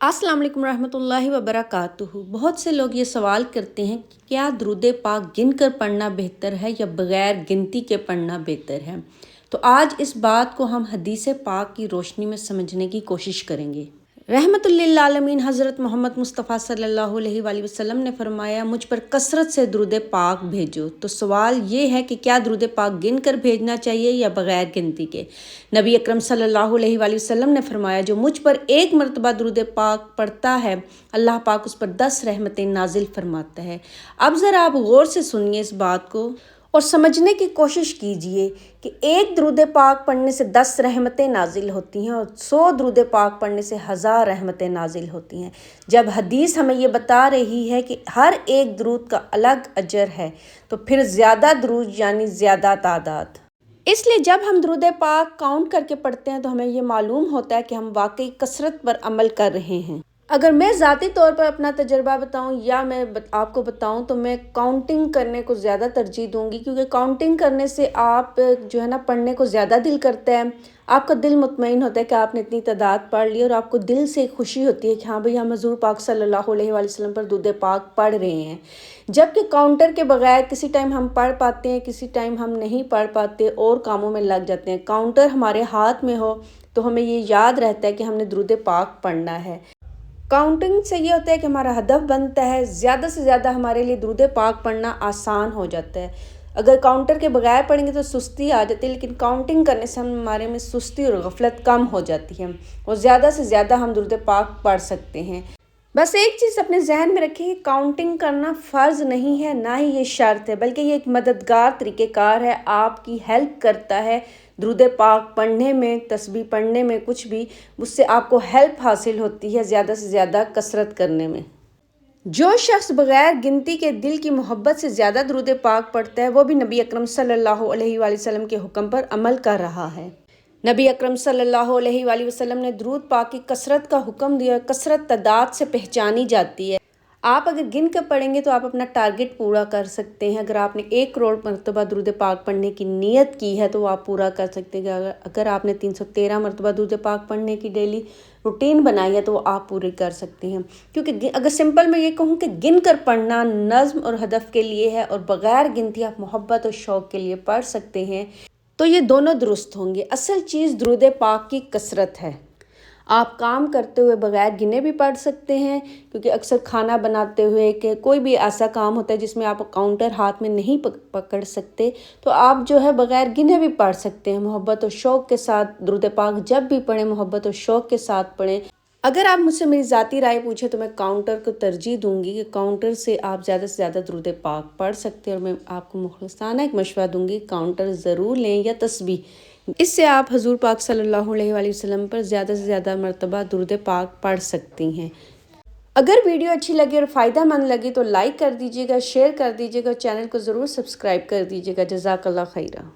अस्सलाम वालेकुम रहमतुल्लाहि व बरकातुहू। बहुत से लोग ये सवाल करते हैं कि क्या दुरूद पाक गिन कर पढ़ना बेहतर है या बग़ैर गिनती के पढ़ना बेहतर है। तो आज इस बात को हम हदीस पाक की रोशनी में समझने की कोशिश करेंगे। रहमतुल लिल आलमीन हज़रत मोहम्मद मुस्तफ़ा सल्लल्लाहु अलैहि वसल्लम ने फरमाया, मुझ पर कसरत से दुरूद पाक भेजो। तो सवाल ये है कि क्या दुरूद पाक गिन कर भेजना चाहिए या बग़ैर गिनती के। नबी अकरम सल्लल्लाहु अलैहि वसल्लम ने फरमाया, जो मुझ पर एक मरतबा दुरूद पाक पढ़ता है, अल्लाह पाक उस पर 10 रहमतें नाजिल फरमाता है। अब ज़रा आप गौर से सुनिए इस बात को और समझने की कोशिश कीजिए कि एक दुरूद पाक पढ़ने से 10 रहमतें नाजिल होती हैं और 100 दुरूद पाक पढ़ने से 1000 रहमतें नाजिल होती हैं। जब हदीस हमें ये बता रही है कि हर एक दुरूद का अलग अजर है, तो फिर ज़्यादा दुरूद यानी ज़्यादा तादाद। इसलिए जब हम दुरूद पाक काउंट करके पढ़ते हैं तो हमें ये मालूम होता है कि हम वाकई कसरत पर अमल कर रहे हैं। अगर मैं ज़ाती तौर पर अपना तजर्बा बताऊं या मैं आपको बताऊं तो मैं काउंटिंग करने को ज़्यादा तरजीह दूंगी, क्योंकि काउंटिंग करने से आप जो है ना पढ़ने को ज़्यादा दिल करता है। आपका दिल मुतमईन होता है कि आपने इतनी तादाद पढ़ ली और आपको दिल से खुशी होती है कि हाँ भाई, हम हुज़ूर पाक सल्लल्लाहु अलैहि वसल्लम पर दुरूद पाक पढ़ रहे हैं। जबकि काउंटर के बगैर किसी टाइम हम पढ़ पाते हैं, किसी टाइम हम नहीं पढ़ पाते और कामों में लग जाते हैं। काउंटर हमारे हाथ में हो तो हमें ये याद रहता है कि हमने दुरूद पाक पढ़ना है। काउंटिंग से ये होता है कि हमारा हदफ बनता है, ज़्यादा से ज़्यादा हमारे लिए दुरूद पाक पढ़ना आसान हो जाता है। अगर काउंटर के बगैर पढ़ेंगे तो सुस्ती आ जाती है, लेकिन काउंटिंग करने से हमारे में सुस्ती और गफलत कम हो जाती है और ज़्यादा से ज़्यादा हम दुरूद पाक पढ़ सकते हैं। बस एक चीज़ अपने जहन में रखें कि काउंटिंग करना फ़र्ज़ नहीं है, ना ही ये शर्त है, बल्कि ये एक मददगार तरीक़ेकार है, आपकी हेल्प करता है दुरूद पाक पढ़ने में, तस्बीह पढ़ने में, कुछ भी उससे आपको हेल्प हासिल होती है ज़्यादा से ज़्यादा कसरत करने में। जो शख्स बग़ैर गिनती के दिल की मोहब्बत से ज़्यादा दुरूद पाक पढ़ता है, वो भी नबी अकरम सल्लल्लाहु अलैहि वसल्लम के हुक्म पर अमल कर रहा है। नबी अकरम सल्लल्लाहु अलैहि वसल्लम ने दुरूद पाक की कसरत का हुक्म दिया। कसरत तादाद से पहचानी जाती है। आप अगर गिन कर पढ़ेंगे तो आप अपना टारगेट पूरा कर सकते हैं। अगर आपने 1 करोड़ मरतबा दुरूद पाक पढ़ने की नीयत की है तो आप पूरा कर सकते हैं। अगर आपने 313 मरतबा दुरूद पाक पढ़ने की डेली रूटीन बनाई है तो आप पूरी कर सकते हैं। क्योंकि अगर सिंपल मैं ये कहूँ कि गिन कर पढ़ना नज़्म और हदफ के लिए है और बग़ैर गिनती आप मोहब्बत और शौक़ के लिए पढ़ सकते हैं, तो ये दोनों दुरुस्त होंगे। असल चीज़ दुरूद पाक की कसरत है। आप काम करते हुए बग़ैर गिने भी पढ़ सकते हैं, क्योंकि अक्सर खाना बनाते हुए कि कोई भी ऐसा काम होता है जिसमें आप काउंटर हाथ में नहीं पकड़ सकते, तो आप जो है बग़ैर गिने भी पढ़ सकते हैं। मोहब्बत और शौक़ के साथ दुरूद पाक जब भी पढ़ें, मोहब्बत और शौक़ के साथ पढ़ें। अगर आप मुझसे मेरी ज़ाती राय पूछे तो मैं काउंटर को तरजीह दूंगी कि काउंटर से आप ज़्यादा से ज़्यादा दुरूद पाक पढ़ सकते हैं। और मैं आपको मुखलिसाना एक मशवरा दूंगी, काउंटर ज़रूर लें या तस्बीह। इससे आप हुज़ूर पाक सल्लल्लाहु अलैहि वसल्लम पर ज़्यादा से ज़्यादा मरतबा दुरूद पाक पढ़ सकती हैं। अगर वीडियो अच्छी लगी और फ़ायदा मंद लगी तो लाइक कर दीजिएगा, शेयर कर दीजिएगा, चैनल को ज़रूर सब्सक्राइब कर दीजिएगा। जज़ाकल्लाह खैरा।